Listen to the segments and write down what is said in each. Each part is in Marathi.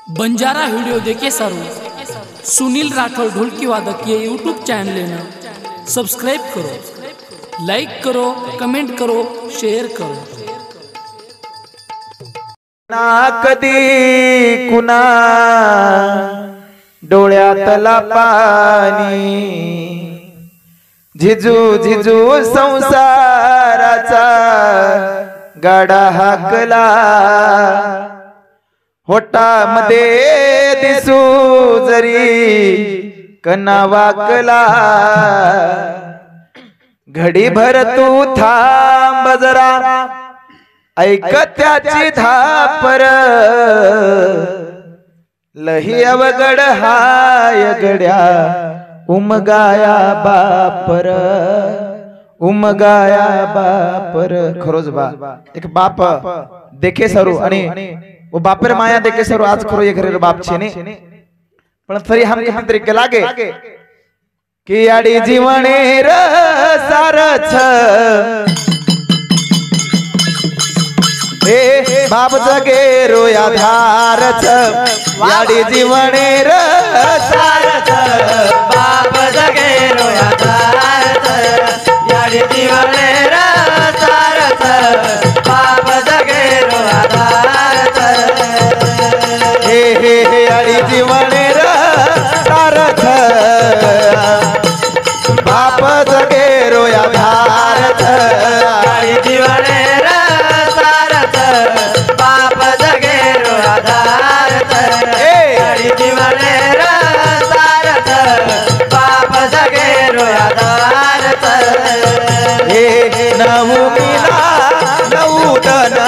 बंजारा वीडियो देखे सारो सुनील राठौर ढोलकी वादक ये यूट्यूब चैनल है ना सब्सक्राइब करो, लाइक करो, कमेंट करो, शेयर करो। ना कधी कुणा डोळ्यातला पाणी झिजू झिजू संसाराचा गाडा हाकला होटामध्ये दिसू जरी कना वाकला घडीभर तू थांब जरा ऐक त्याची धापर लही अवघड हाय गड्या उमगाया बापर उमगाया बापर। खरोच बा एक बाप देखे सरू आणि वो बापर माया देखे सरू आज खरो ये घरे बाप छे ने पण तरी हम किती तरी लागे की याडी जीवने र सारछ हे बाप जगे रोया धारच याडी जीवने र सारच बाप जगे रोया धारच याडी जीवने र सारच बाप जगे रोया धारच हे हे हे याडी जीवने र सारच बाप जगे रोया धारच याडी जीवने बाप जगे रोया धारच याडी जीवने र सारच बाप जगे रोया धारच हे नऊ मीना नऊ दन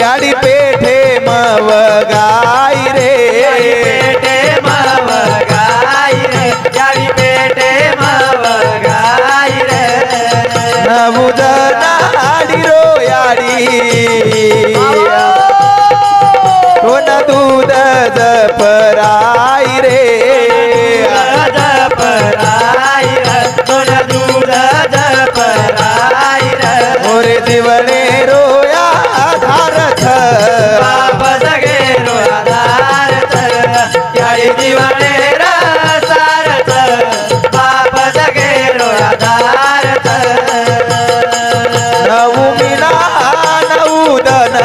याडी पेठे मव गाई रे पेटे मव गाई रे याडी पेटे मव गाई रे नऊ दनाडी रो याडी कोण दूध जपराई रे जपराई रे कोण दूध जपराई रे ओरे जीवने रोया धारथ बाप जगे रोया धारथ याडी जीवने र सारथ बाप जगे रोया धारथ नऊ मीना नऊ दन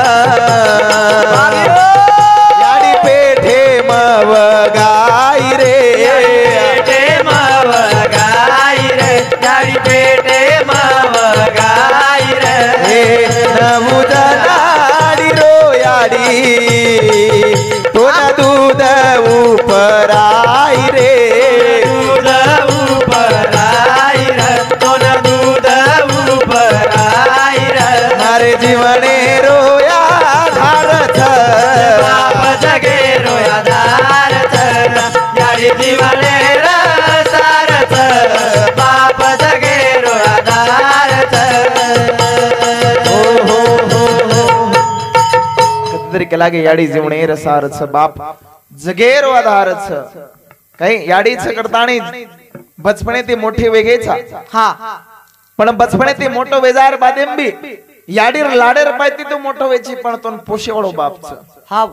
याडी पेठे मव गाई रे पेटे मव गाई रे याडी पेटे मव गाई रे हे नऊ दनाडी रो याडी कोण दूध उपराई रे दूध उपराई रे कोण दूध उपराई रे मारे जीवने रोया धारथ बाप जगे रोया धारथ याडी जीवने र सारथ बाप जगे रोया धारथ हो हो हो कधीतरी लागे याडी जीवने र सारथ बाप जगे रो धारथ काही याडीच करतानी बचपणे ते मोठे वेगेचा हा पण बचपणे ते मोठो वेजार बादेंबी याडीर लाडेर पायती तो मोठो वेची पण तो पोशेवळो बापच हा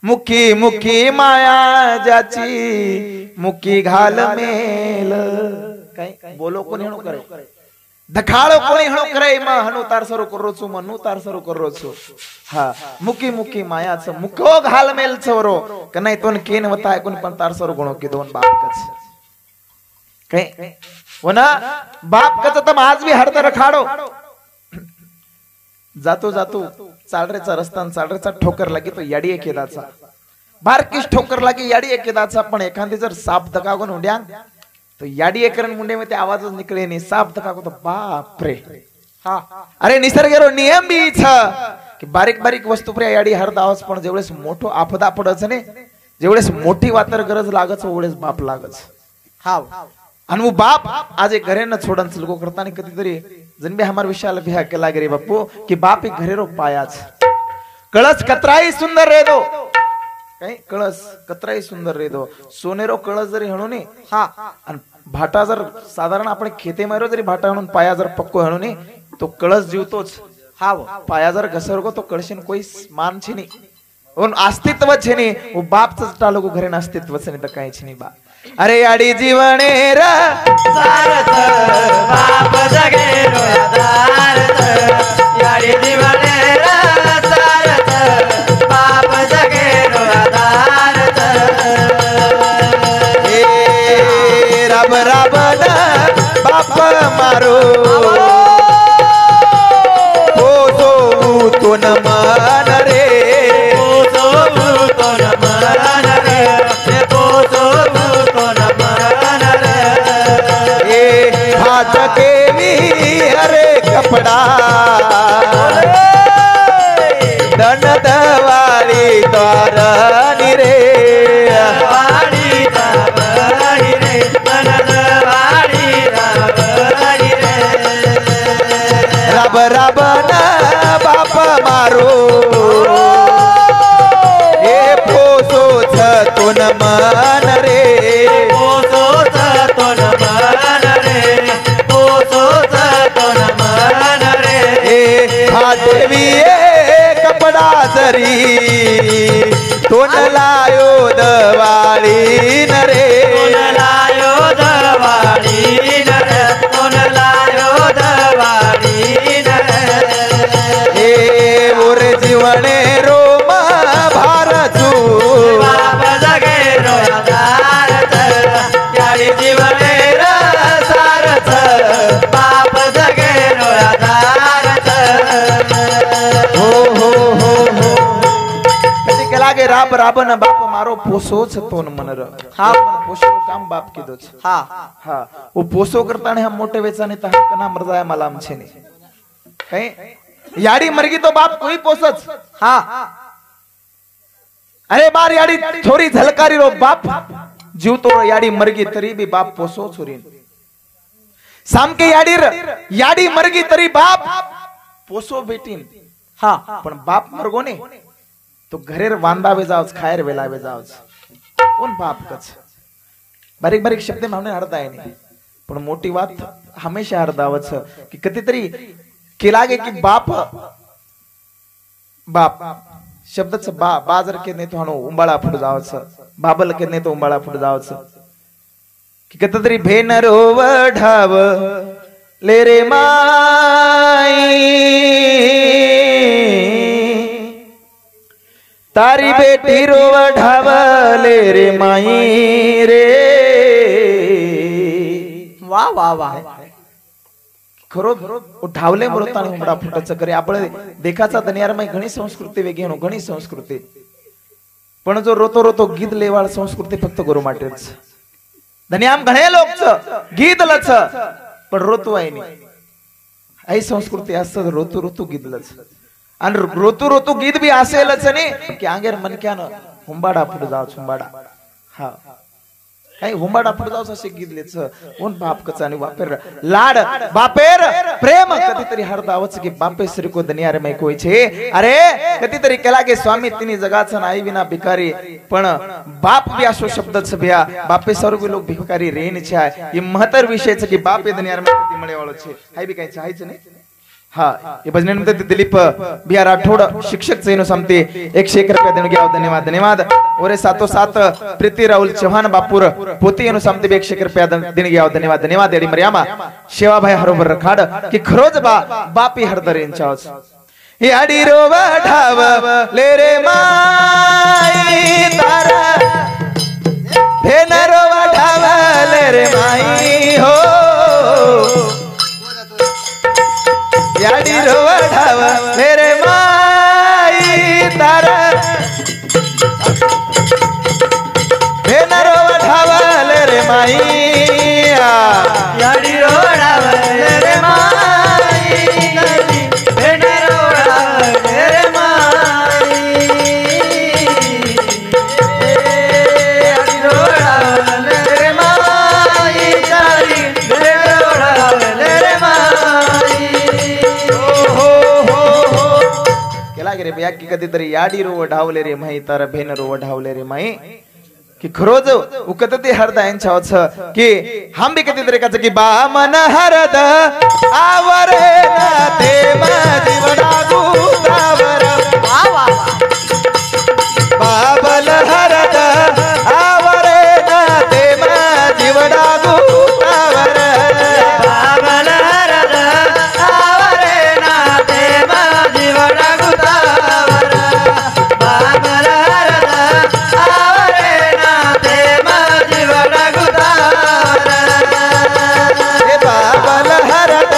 मुखी मुखी माया जाची मुखी घाल मेल काय बोलो कोणी हणो करे दखाळो कोणी हणो करे म हणो तार सरो करो छु मनु तार सरो करो छु हा मुखी मुखी मायाच मुखो घाल मेल छवरो कनाय तोन केन वता कोण पण तार सरो गुणो की दोन बापच काय वना बाप कच तम आज भी हरदर रखाडो जातो जातो चालरेचा रस्ता चालरेचा ठोकर लागी तो याडी एकेदाचा बारकीश ठोकर लागी याडी एकेदाचा पण एखादी जर साप दकागून उड्या तो याडी एकरण मुंडे में ते आवाजच निकळे नाही साप दकागो तो बाप रे हा अरे निसर्गेरो नियम बी छ की बारीक बारीक वस्तू पर याडी हर दावस पण जेवढेस मोठो आपदा पडच ने जेवढेस मोठी वातर गरज लागच ओवढेस बाप लागच हा आणि वो बाप आज एक घरे न छोड़न सलगो करता नहीं कधीतरी जनबे हमार विशाल बिहा के लागे रे बापू कि बाप एक घरे रो पायाच कळस कतराई सुंदर रे दो काही कळस कतराई सुंदर रे दो सोनेरो कळस जरी हणो ने हा आणि भाटा जर साधारण आपण खेते मारो जरी भाटा म्हणून पाया जर पक्को हणो ने तो कळस जीवतोच हाँ वो पाया जर घसर को तो कळशीन कोई मान छे नहीं उन अस्तित्व छे नहीं वो बाप टालो को घरे ना अस्तित्व छे नहीं तो कहीं छे नहीं बा अरे याडी जीवनेर सारथ बाप जगेरो आधारथ याडी जीवनेर सारथ बाप जगेरो आधारथ ए रब रब न बाप मारो पोसो तो न मान रे पोसो तो न मान रे पोसो तो न मान रे ए हाथ के भी हरे कपड़ा दन दवाली द्वारनी रे वाड़ी दावड़ी रे मनद वाड़ी दावड़ी रे रब रब न बाप मारो ए पोसो छ तो न मान रे पोसो तो न मान रे पोसो तो न मान रे ए हाथ भी कपड़ा सरी तो न लायो दवाली न रे तोन लायो दवाड़ी नर तोन लायो दवाड़ी नर ए मोर जीवने रोम भारतू बाप जगेरो आधारथ याडी जीवनेर सारथ बाप जगेरो आधारथ हो कधी केला गे राब राबन बाप मारो पोसो छ तो न मनर हा पोसो काम बाप कीधो छ हाँ हा वो पोसो करता ने हम मोटे वेचाने ता कना मरजाय मला आमचे ने काही याडी मरगी तो बाप कोई पोसच हाँ अरे बार याडी छोरी झलकारी रो बाप जीव तो याडी मरगी तरी भी बाप पोसो छोरीन साम के याडी मरगी तरी बाप पोसो बेटीन हाँ पण बाप मरगो ने तो घरेर वांदावे जावच खायर वेलावे जावच कोण बाप कच बारीक बारीक शब्द मावने हरताय नाही पण मोठी बात हमेशा हरदावच की कधीतरी केलागे की बाप बाप शब्दच बाजर के ने तो हाणो उंबाळा फुट जावच बाबल के ने तो उंबाळा फुट जावच की कधीतरी भेनरो वढाव ले रे माई तारी बेटी रो वढावले रे माई रे वाह वाह वाह खरो उठावले मरताना उमडा फुटच करे आपण देखाचा दुनियाમાં ઘણી સંસ્કૃતિ વેગીનો ઘણી સંસ્કૃતિ पण जो रोतो रोतो गीत लेवाळ संस्कृती फक्त गुरु माटेच दुनियाम घणे लोक छ गीत लच पण रोतो आहे नी आई संस्कृती असत रोतो रोतो गीत लच आणि रोतो रोतो गीत बी असेलच नाही की आंगेर मनक्यान हुंबाडा फुट जाव हुंबाडा हा काही हुंबाडा फुट जाव असे गीत लेच कोण बाप कचा आणि बापेर लाड बापेर प्रेम कधीतरी हरदावच की बापे श्री को दुनिया रे मै कोई छे अरे कधीतरी केला के स्वामी तिनी जगाचा आई विना भिकारी पण बाप बी असो शब्द छब्या बापे सर्व लोक भिकारी रेन छे ये महत्तर विषय छे की बापे दुनिया रे कधी मळे वाळो छे हाय बी काही चाहायच नाही हाँ ये भजन में दिलीप बिहार राठौड़ शिक्षक से समते 101 रुपया देने गया धन्यवाद धन्यवाद और साथों साथ प्रीति राहुल चौहान बापुर पोती समते 101 रुपया देने गया धन्यवाद धन्यवाद एडी मर्यामा शेवा भाई हरोबर रखाड की खरोज बापी हरदर यांच्याच याडी रो वढाव ले रे माई तारा भेन रो वढाव ले रे माई हो याडी रो वढाव मेरे माई तारा भेन रो वढाव ले रे माई याडी रो वढाव ले रे माई भेन रो वढाव ले रे माई याडी रो वढाव ले रे माई तारी भेन रो वढाव ले रे माई केला गे रे भैया की कधीतरी याडी रो वढावले रे माई तारा भेन रो वढावले रे माई की खरोज उकत ते हरद यांच्यावच की हम बी कधी तरी काच की बा मन हरद आवरे ना ते जीवडा गुतावर बाबल हरद आवरे ना ते जीवडा गुतावर बाबल हरद आवरे ना ते जीवडा गुतावर बाबल हरद आवरे ना ते जीवडा गुतावर हे बाबल हरद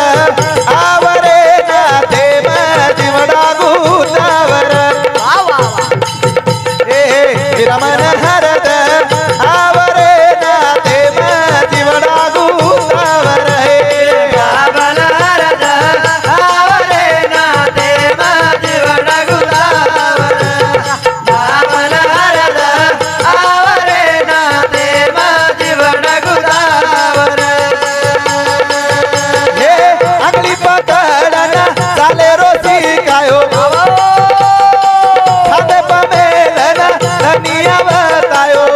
आवरे ना ते जीवडा गुतावर रमण हरद आवरे ना ते जीवडा गुतावर बाबल हरद आवरे ना ते जीवडा गुतावर बाबल हरद आवरे ना ते जीवडा गुतावर हे अंगली पकडना चाले रोसी कायो खाते पमेलना धनिया बतायो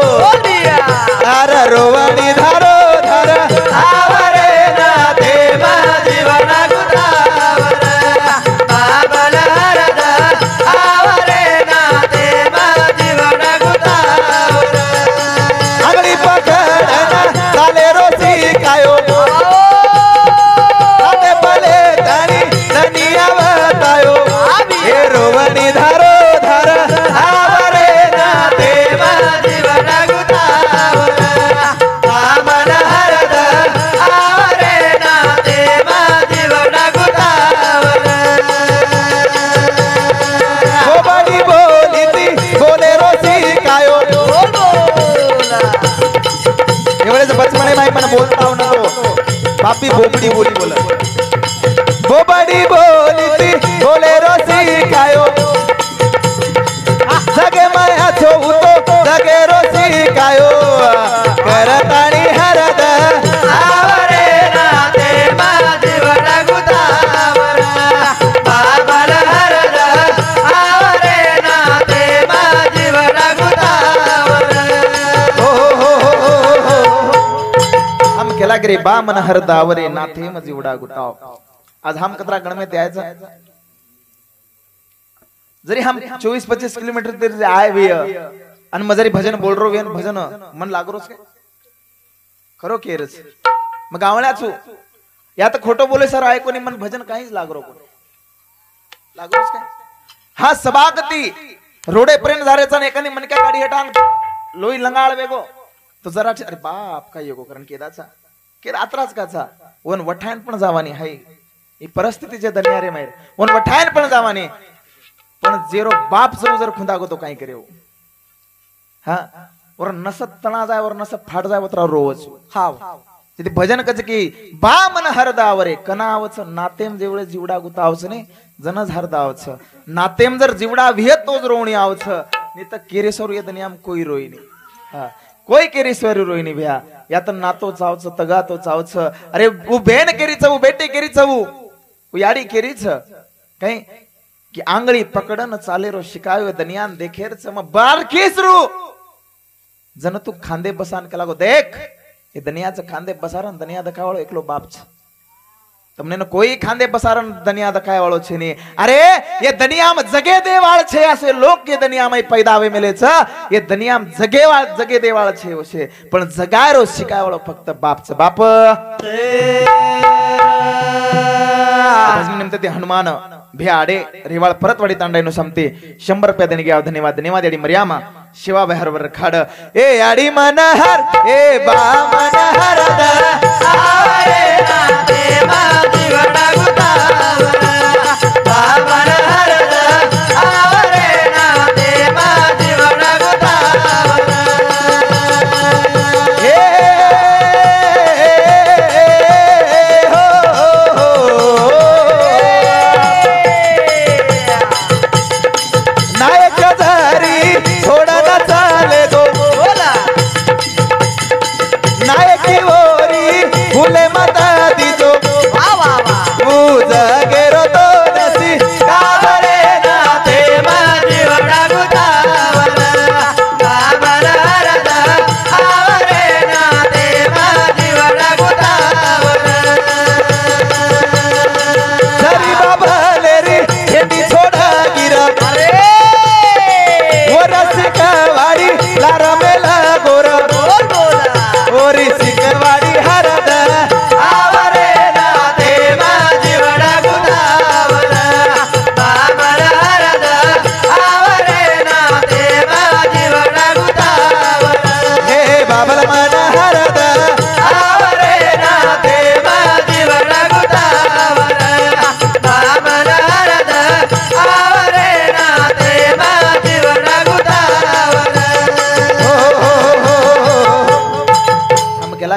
धार रोवणी धारो धार आवरे ना ते जीवडा गुतावर बाबल हरद आवरे ना ते जीवडा गुतावर अंगली पकडना चाले रोसी कायो खाते पले धनी धनिया बतायो हे रोवणी धारो धार आवरे ना ते जीवडा गुतावर बाबल हरद आवरे ना ते जीवडा गुतावर बोबडी बोलीती बोले रोसी कायो एवढेच बचपणे माही पण बोलता नको बापी बोबडी बोली बोलत बोबडी बोलीती बोले रोसी कायो जगे माया छोतो जगे रोसी कायो करताणी हरद आवरे ना ते जीवडा गुतावर बाबल हरद आवरे ना ते जीवडा गुतावर हो हम केला गिरे बा मन हरद आवरे नाथे मज उडा गुताव आज हम कतरा गण में त्यायचा जरी हम 24-25 किलोमीटर तरी आए भी आणि मजारी भजन बोल रो वेन भजन मन लागरोस काय खरो केरच मग गावण्याचो या तर खोटो बोले सर ऐको नि मन भजन काहीच लागरो कोण लागरोस काय हा सभागती रोडे प्रेम झारेचा ने एकाने मन काय गाडी हटान लोई लंगाळ वेगो तो जरा अरे बाप काय येगो कारण केदाचा केदा आत्राच काचा वन वठायन पण जावानी हाय ही परिस्थितीचे दनियारे माहिर वन वठायन पण जावानी पण जेरो बाप जर खुंदा गो तो काही करे हा वर नसत तना जाय वर नसत फाट जाय वतरा रोज हाव तिथे भजन कच की बा मन हरदावरे कनावच नातेम जेवढे जीवडा गुतावच ने जनज हरदावच नातेम जर जीवडा विहत तोच रोवणी आवच नि तर केरेश्वर ये दनियाम कोई रोई नहीं हा कोई केरेश्वर रोई नहीं भया या तर नातो चावच तगा तो चावच अरे वो बहन केरीच वो बेटे केरीच वो याडी केरीच काही की आंगळी पकडन चाले रो शिकायो दनियान देखेरच म बार केसरू जन तू खांदे बसान के लागो देख ये दनियाच खांदे बसारन दनिया दखावाळो एकलो बाप छ તમને કોઈ ખાંદે બસારણ દનિયા દખાય વાળો છે ને અરે ये દનિયામાં જગે દેવાળ છે આસે લોક ये દનિયામાં पैदा આવે મેલે છે ये દનિયામાં જગે દેવાળ છે ઓશે પણ જગાયરો શિકાય વાળો ફક્ત બાપ છે બાપ निमित्त ते हनुमान भेआडे रेवाळ परतवाडी तांडायनो समते 100 रुपया देणगी आव धन्यवाद धन्यवाद याडी मर्यामा शिवा बहरवर खाड ए याडी मनहर ए बा मनहर आवरे ना ते जीवडा गुतावर बाबल हरद आवरे ना ते जीवडा गुतावर ए नायक झरी थोडा ना चाले दो नायकी ओरी फुले माता दी दो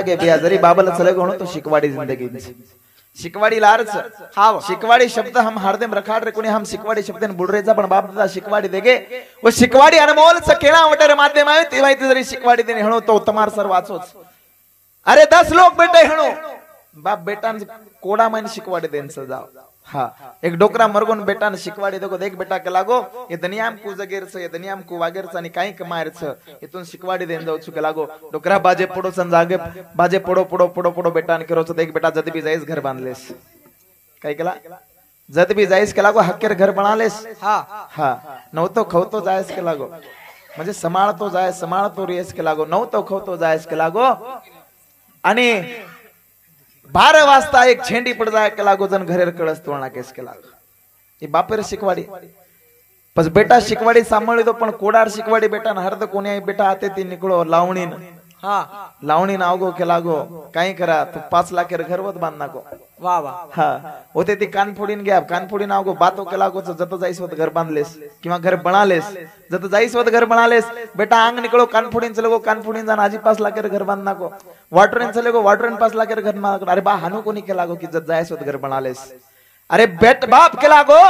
लागे बिया जरी बाबल चले गणो तो शिकवाड़ी जिंदगी शिकवाड़ी लार्च हाँ शिकवाड़ी शब्द हम हरदम रखाड़ रे कोणी हम शिकवाड़ी शब्द बुडरेचा पण बाप दादा शिकवाड़ी देगे वो शिकवाड़ी अनमोल च केळा वटर माध्यम आहे तेव्हा इथे जरी शिकवाड़ी देणे हणो तो तमार सर वाचोच अरे 10 लोक बेटे हणो बाप बेटा कोडा माने शिकवाड़ी देन सजाव हाँ एक डोकरा मरगोन बेटा ने शिकवाड़ी देखो देख बेटा के लागो ये दुनियाम को जगेर छ ये दुनियाम को वागेर छ आणि काही कमायर छ इथून शिकवाड़ी देन जाऊ छु के लागो डोकरा बाजे पडो सन जागे बाजे पडो पडो पडो पडो बेटा ने करो छ देख बेटा जद भी जाईस घर बांधलेस काय केला जद भी जाईस के लागो हक्केर घर बनालेस हाँ हाँ नवतो खवतो जायस के लागो म्हणजे समाळतो जाय समाळतो रेस के लागो नवतो खवतो जायस के लागो आणि 12 वाजता एक छेंडी पड़ जाए के लागो जन घरेर कळस तोळना केस के लागो ये बापेर शिकवाड़ी पस बेटा शिकवाड़ी सांभाळी तो पण कोडार शिकवाड़ी बेटा न हरद कोणी आई बेटा आते ती निकळो लावणीन हाँ लावणीन आवगो के लागो काही करा तो 5 लाखेर घरवत बांध नाको वाह वाह हाँ होते ती कान फोडीन गया कान फोडीन आवगो बातो के लागो जत जाईस वत घर बांधलेस किंवा घर बनालेस जत जाईस वत घर बनालेस बेटा आंग निकळो कान फोडीन चलेगो कान फोडीन जान आजी 5 लाखेर घर बांध नाको वाटरेन चलेगो वाटरेन 5 लाखेर घर बांध अरे बा हानु कोणी के लागो की जत जाईस वत घर बनालेस अरे बेट बाप के लागो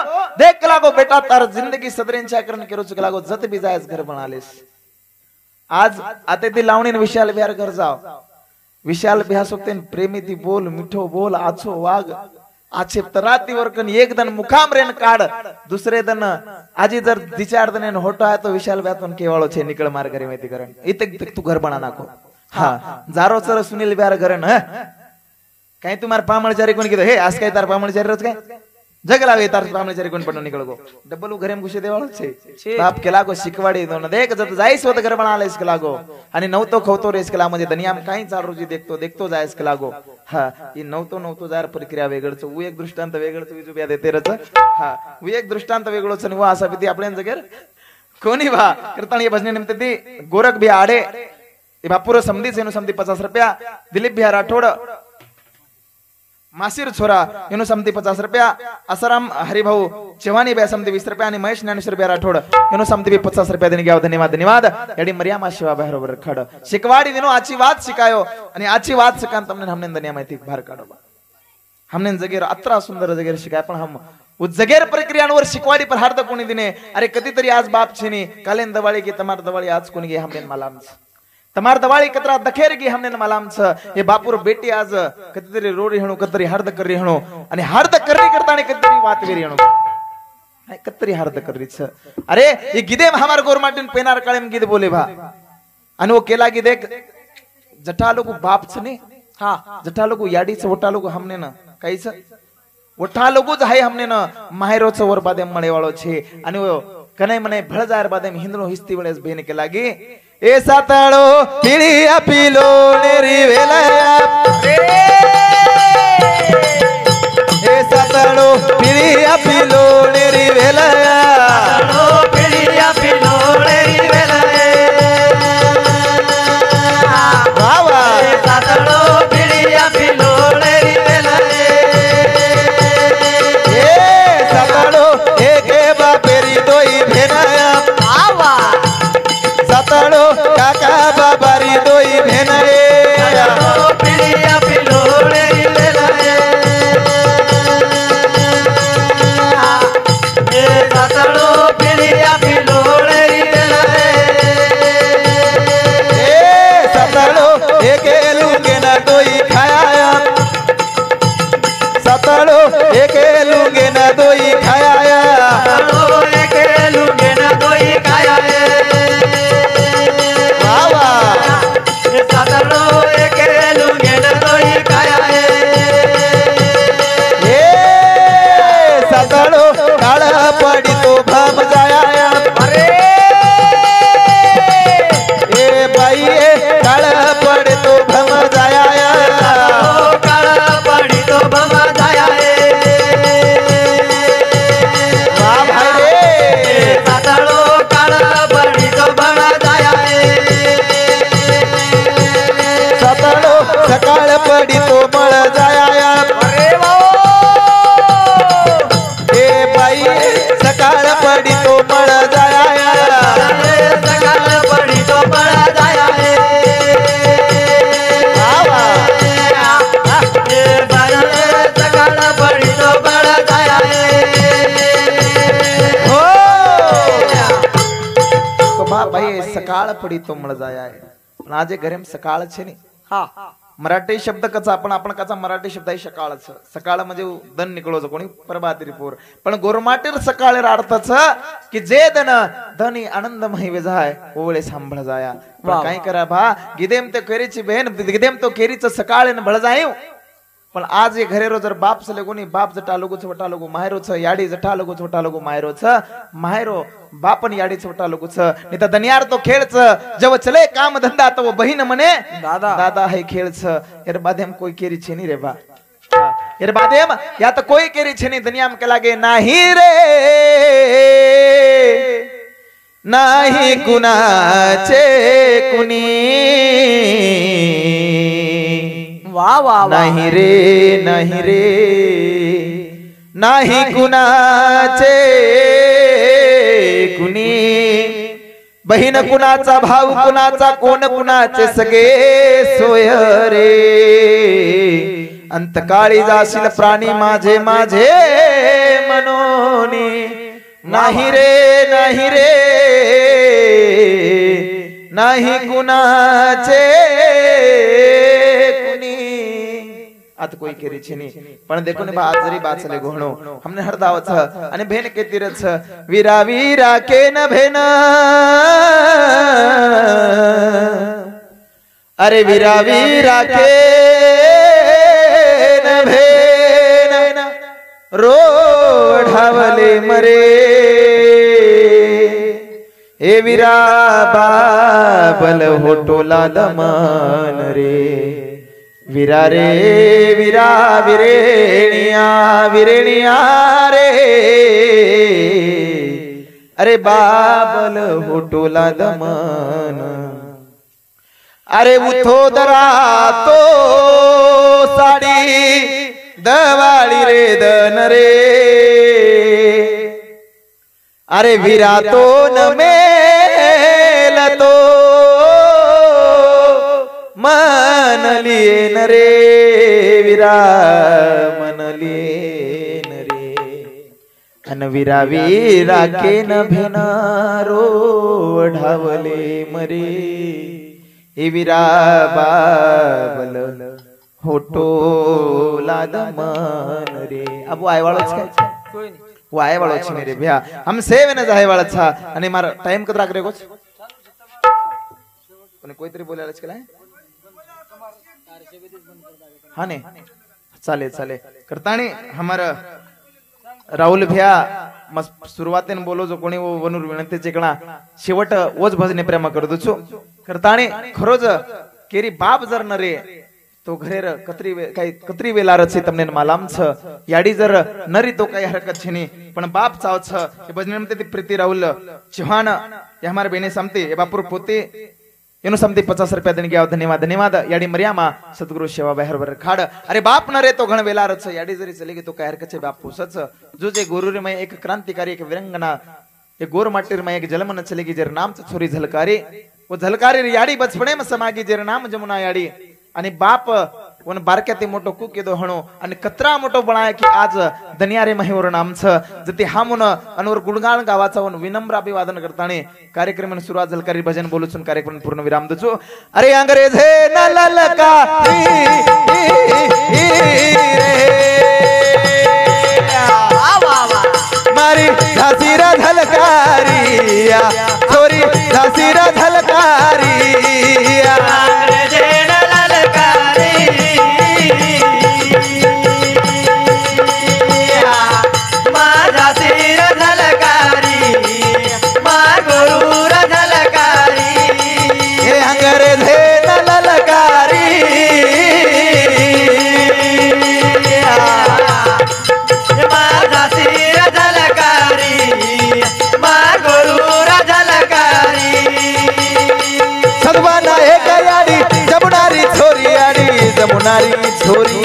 देख के लागो बेटा तार जिंदगी सदरेन चाकरन केरो के लागो जत भी जायस घर बनालेस आज आते ती लावणीन विशाल बिहार घर जाओ विशाल बिहार सोक्तेन प्रेमी ती बोल मिठो बोल आछो वाग आछे तराती वरकन एक दन मुकाम रेन काढ दुसरे दन आजी जर दिचार दन होटो आहे तो विशाल बिहातून केवाळो छे निकळ मार करे माहिती करण इते तू घर बना नाको हाँ जारो सर सुनील बिहार घरन काही तुम्हार पामळचारी कोण कीधो हे आज काय तार पामळचारी रोज काय जगलावे तार पामळचारी कोण पण निकळ गो डबल घरे में घुसे देवाळो छे बाप केला गो शिकवाडी दोन देख जत जाईस वत घर बनालेस केला गो आणि नवतो खवतो रेस केला म्हणजे दुनियाम काही चार रोजी देखतो जायस केला गो हा ई नवतो जार प्रक्रिया वेगळच उ एक दृष्टांत वेगळच विजू ब्या देते रच हा उ एक दृष्टांत वेगळोच आणि व असा विधी आपल्या जगेर कोणी बा कीर्तन ये भजने निमित्त ती गोरख भी आडे ए बापूर समधी सेनु समधी 50 रुपया दिलीप बिहार राठोड मासिर छोरा एनु समती 50 रुपया आसाराम हरिभाऊ चव्हाणी बे समती 20 रुपया आणि महेश ज्ञानेश्वर बे राठोड एनु समती 50 रुपया देने गया धन्यवाद एडी मरियामा शिवा बरोबर खड शिकवाडी दिनो आची वात शिकायो आणि आची वात शिकान तमने हमने दुनिया माहिती बाहेर काढो हमने जगेर अत्रा सुंदर जगेर शिकाय पण हम उस जगेर प्रक्रियांवर शिकवाडी पर हार्द कोणी दिने अरे कधीतरी आज बाप छेनी कालेन दवाळी की तमार दवाळी आज कोणी गे हमने मालाम तमार दवाळी कतरा दखेर गी हमने मालाम छ ये बापूर बेटी आज कधीतरी रोरी हणो कतरी हार्द करी हणो आणि हार्द कररी करता आणि कधीतरी वात वेरी हणो कतरी हार्द कररी छ अरे ये गिदे हमार गोरमाटिन पेनार काळेम गिद बोले भा आणि वो केला गी देख जटा लोग बाप छ ने हां जटा लोग याडी छ वटा लोग हमने न काही छ वटा लोग ज हाय हमने न माहेरो छ वर बादे मळे वाळो छे आणि वो कने मने भळजार बादे हिंदनो हिस्ती वळेस बेने के लागी ए साताळो पिळिया पिलो नेरी वेलाया ए साताळो पिळिया पिलो नेरी वेलाया पिळिया पिलो नेरी वेलाया वावा ए साताळो पिळिया पिलो नेरी वेलाया ए साताळो एके बापेरी दोई भेनाया आवा साताळो काका बाबारी दोई भेनाए पिळिया पिलो नेरी वेलाया ए साताळो भाई सकाळ पडी तो मळ जाया पण आज घरे सकाळ छे ने हा मराठी शब्द कचा आपण कचा मराठी शब्द आहे सकाळच सकाळ म्हणजे दन निकळोच कोणी प्रभाती पोर पण गोरमाटीर सकाळ अर्थच की जे धनी आनंदमय वेजाय ओळे सांभाळ जाया पण काय करा भा गिदेम ते केरीची बहीण गिदेम तो केरीच सकाळ न भळ जायो पण आज ये घरे रो जर बाप सले कोणी बाप जटा लोगो छोटा लोगो मायरो छ याडी जटा लोगो छोटा लोगो मायरो छ मायरो बापन याडी छोटा लोगो छ नहीं तो दनियार तो खेळ छ जब चले काम धंदा तो वो बहिण मने दादा दादा है खेळ छ यार बादेम कोई केरी छे नहीं रे बा यार बादेम या तो कोई केरी छे नहीं दुनिया में के लागे नाही रे नाही कुणाचे कुणी वाह वाह नाही रे नाही कुणाचे कुणी बहीण कुणाचा भाऊ कुणाचा कोण कुणाचे सगळे सोय रे अंतकाळी जाशील प्राणी माझे माझे मनोनी नाही रे नाही कुणाचे आता कोई केरी छे नहीं पण देखो ने बात जरी बात चले घोणो हमने हरदाव छ आणि भेन के तीरथ वीरा वीरा के न भेन अरे वीरा वीरा के न भेन रोढावले मरे ए वीरा बाबल होटोला दमन रे वीरा रे वीरा विरेणिया रे अरे बाबल होटोला दमन अरे उठो दरा तो साडी दवाळी रे दन रे अरे वीरा तो न मेल तो मनलिये न रे वीरा मनलिये न रे अन वीरा वीरा के न भेनारो ढावले मरे ए वीरा बाबल होटो लादमन रे अब आय वाळोच काय कोई नहीं वो आय वाळो छे रे भैया हम सेवन जाय वाळा छा आणि मार टाइम कत राख रे गोच कोणी कोईतरी बोलायला केलाय हाँ ने चाले चाले करताने हमारा राहुल भैया सुरुवातीने बोलो जो कोणी वो वनूर विनंती चिकणा शेवट ओज भजने प्रेम करतो छु करताने खरोज केरी बाप जर न रे तो घरेर कत्री वेलार छे तमने मालाम छ याडी जर नरी तो काही हरकत छे नहीं पण बाप चाव छ ए भजने में ते प्रीति राहुल चौहान ये हमारे बेने समते ए बापुर पोते एनु समते 50 रुपया देने गया धन्यवाद धन्यवाद याडी मर्यामा सद्गुरु सेवा बहर बर खाड़ अरे बाप न रे तो घण वेलार छ याडी जरी चलेगी तो काय हरकत छे बाप पुसच जो जे गुरुरी में एक क्रांतिकारी एक विरंगना एक गोर माटीर में एक जलमन चलेगी जर नाम छोरी झलकारी वो झलकारी याडी बचपणे में समागी जर नाम जमुना याडी आणि बाप वन बारक्याती मोठो कुके दो हणो आणि कतरा मोठो बनाय की आज दनियारे महिवर नाम छ जती हामुन अनवर गुणगान गावाचा वन विनम्र अभिवादन करताने कार्यक्रम सुरुवात झलकारी भजन बोलून कार्यक्रम पूर्ण विराम दचो अरे अंग्रेज हे नललका मारी झांसीरा झलकारिया छोरी झांसीरा झलकारिया जमुनारी छोरी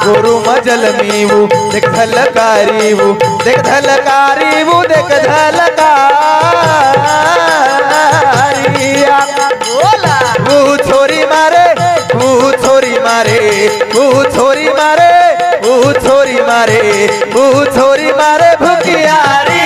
गुरु मजल मीवू देख झलकारी वो देख झलकारी वो देख झलकारिया वो छोरी मारे वो छोरी मारे वो छोरी मारे वो छोरी मारे वो छोरी मारे भुकियारी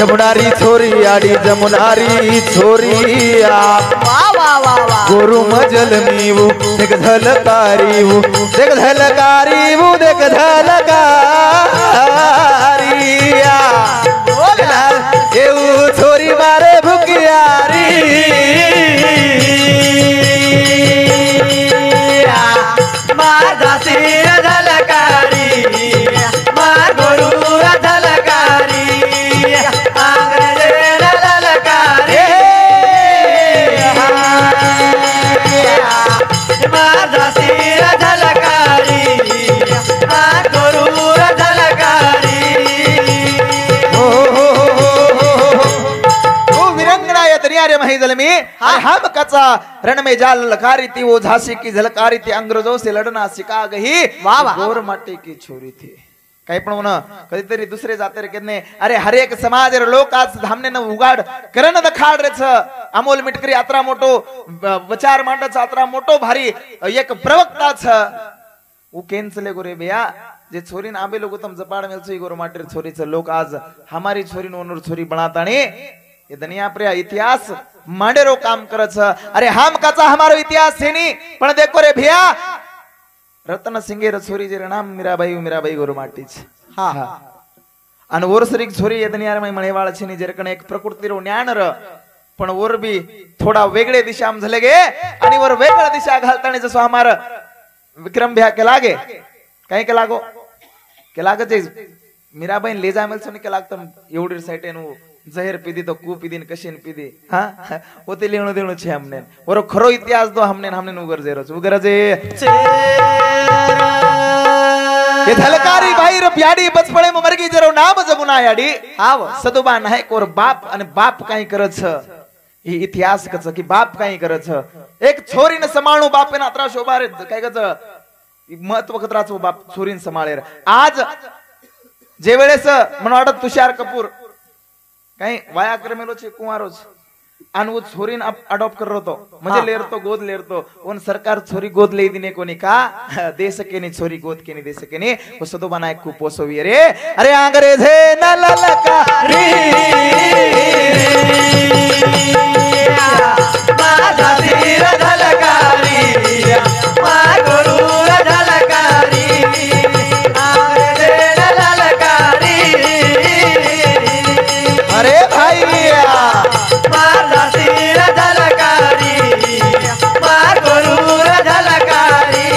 जमुनारी छोरी आड़ी जमुनारी छोरी आप वाह वाह वाह वाह गोरु मजल मीवू देख झलकारी वो देख झलकारी वो देख झलकारिया एऊ छोरी मारे भुकियारी माझा सिर झलकारी मार गोरू झलकारी आंगरे झलकारी माझा सिर झलकारी मार गोरू झलकारी रे महिजल में हम कचा रण में जाल लकारी थी वो झांसी की झलकारी थी अंग्रेजों से लड़ना सिखा गई गोर माटी की छोरी थी काही पण म्हणा कधीतरी दुसरे जाते रे कितने अरे हर एक समाज रे लोक आज हमने न उगाड करण दखाड रे छ अमोल मिटकरी यात्रा मोटो विचार मांडच यात्रा मोटो भारी एक प्रवक्ता छ वो कैंसले गोरे भैया जे छोरीन आबे लोग तम जपाड़ मेल छ गोर माटी छोरी छ लोक आज हमारी छोरी नो ओनर छोरी बनाताणी ये दुनिया पर इतिहास मांडेरो काम करत छ अरे हम काचा हमारो इतिहास छे नी पण देखो रे भैया रतन सिंगे रे छोरी जे नाम मीराबाई गोरु माटी छ हां अन ओरसरी छोरी ये दुनिया में मळेवाळ छे नी जेरकण एक प्रकृती रो ज्ञान र पण ओर भी थोड़ा वेगळे दिशा में झले गे आणि वर वेगळा दिशा घालताने जसो हमार विक्रम भैया के लागे काही के लागो के लागे जे मीराबाई ले जा मेल छे के लागत एवढी साइट एनु जहर पीदी तो कू पीदी कशीन पीदी हाँ वो ते लेणो देणो छे हमने और खरो इतिहास तो हमने उगर जेरो उगर जे ये झलकारी भाई रे प्याडी बचपणे में मरगी जरो नाम जमुना याडी आव सदुबा नायक और बाप अने बाप काई करत छ ई इतिहास कच की बाप काई करत छ एक छोरीने समाळू बापेना अत्रा शोभारे काय कच महत्व कत्राचो बाप छोरीने समाळे आज जे वेळेस मन वाटत तुषार कपूर काही वाया क्रमेलो छे कुंवारो अन वो छोरी अडॉप्ट कर तो म्हणजे लेरतो गोद लेरतो उन सरकार छोरी गोद ले दिने कोनी का दे सके नी छोरी गोद के नी दे सके नी वो सदो बनाए कु पोसोवी रे अरे अंग्रेज है न ललकारी माझा सिर झलकारी मार गोरू झलकारी अंग्रेज झलकारी अरे भाई माझा सिर झलकारी मार गोरू झलकारी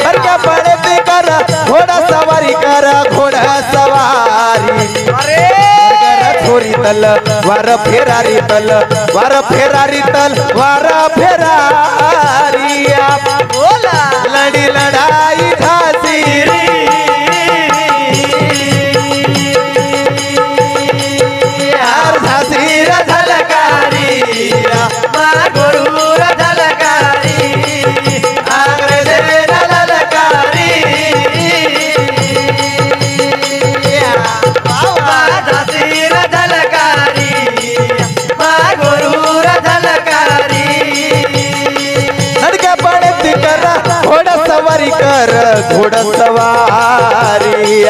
हर क्या पड़े कर घोड़ा सवारी अरे छोरी तल वार फेरारी तल वार फेरारी तल वार फेरारी बोला लड़ी लड़ाई झांसी झलकारी मार गोरू झलकारी अंग्रेज झलकारी माझा सिर झलकारी मार गोरू झलकारी लड़का पड़ती कर घोड़ा सवारी कर घोड़ा सवारी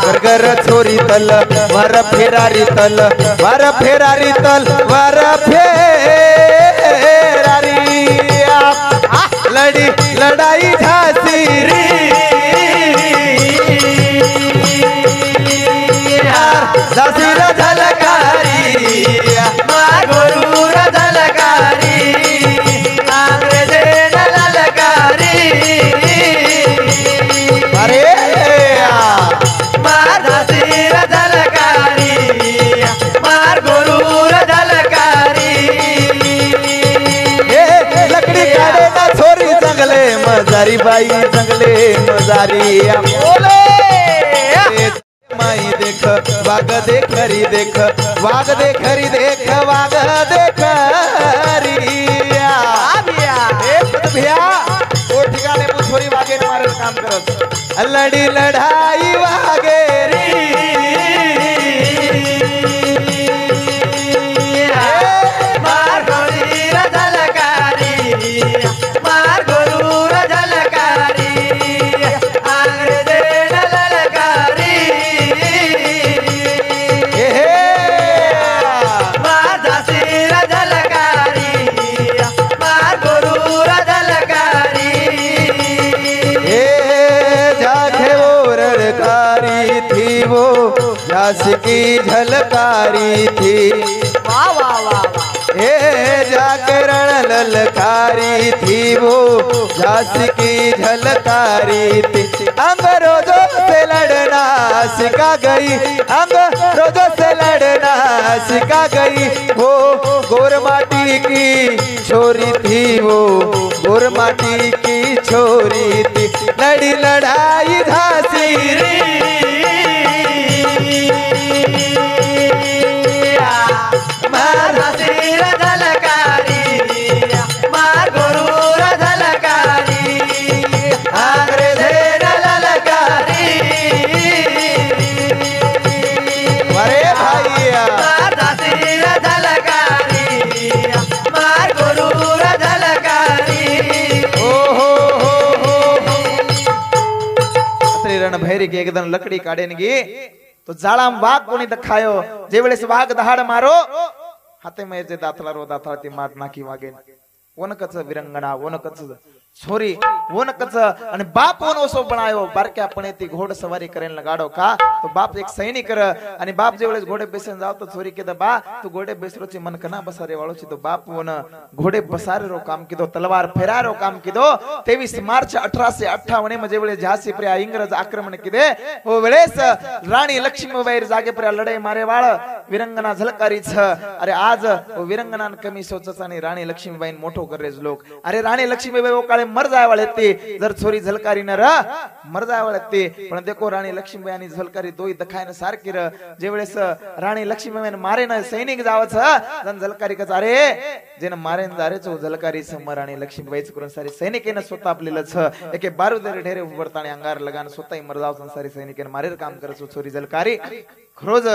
कर कर छोरी तल वर फेरारी तल वर फेरारी तल वर फेरारी लड़ी लड़ाई झांसी झांसी झलकारी मार गोरू झलकारी अंग्रेज झलकारी अरे माझा सिर झलकारी मार गोरू झलकारी लकड़ी काढ़े ना छोरी जंगले मजारी बाई जंगले मजारी बोले माई देख वाग देख हरी देख वाग देख हरी देख वाग देख हरिया भैया वो ठिकाने वो छोरी वागे ने मारे काम करत लड़ी लड़ाई वागे मार गोरू झलकारी मार गोरू झलकारी अंग्रेज झलकारी झांसी की झलकारी थी वाह वाह वाह वाह हे जागरण ललकारी थी वो झांसी की झलकारी थी अंग्रेजों से लड़ना सिखा गई अंग्रेजों से लड़ना सिखा गई वो गोर माटी की छोरी थी वो गोर माटी की छोरी थी लड़ी लड़ाई झांसी रे मार झांसी रे झलकारी मार गोरूर झलकारी अंग्रेजे ललकारी अरे भैया मार झांसी रे झलकारी मार गोरूर झलकारी रणभैरी की एकदम लकड़ी काढे गी तो जाळाम वाघ कोणी दखायो जे वेळेस वाघ दहाड मारो हाते में जे दातला रो दातला ती मात नाकी वागे ओनकच विरंगणा ओनकच छोरी ओनकच आणि बाप ओन ओसो बनायो बारक्या पणे ती घोड सवारी करेन लगाडो का तो बाप एक सैनिक कर आणि बाप जे वेळेस घोडे बेसन जाव तो छोरी के बा तू घोडे बेसरोची मन कना बसारे वाळो छी तो बाप ओन घोडे बसारे रो काम कीधो तलवार फेरारो काम कीधो 23 मार्च 1858 मध्ये वेळेस झांसी पर इंग्रज आक्रमण कीधे ओ वेळेस राणी लक्ष्मीबाई जागे पर लढाई मारे वाळ विरंगना झलकारी छ अरे आज विरंगना कमी सोचच आणि राणी लक्ष्मीबाई मोठो करेज लोक अरे राणी लक्ष्मीबाई वो काळे मर जाय वाले ते जर छोरी झलकारी न र मर जाय वाले ते पण देखो राणी लक्ष्मीबाई आणि झलकारी दोई दखायन सारखी र जे वेळेस राणी लक्ष्मीबाई मारे न सैनिक जावच जन झलकारी कच अरे जेन मारे न जारे चो झलकारी समर राणी लक्ष्मीबाईच करून सारी सैनिकेन स्वतः आपलेलं छ एके बारूदर ढेरे उबरताने अंगार लगान स्वतः मर जाव सारी सैनिकेन मारे काम करसो छोरी झलकारी खरोज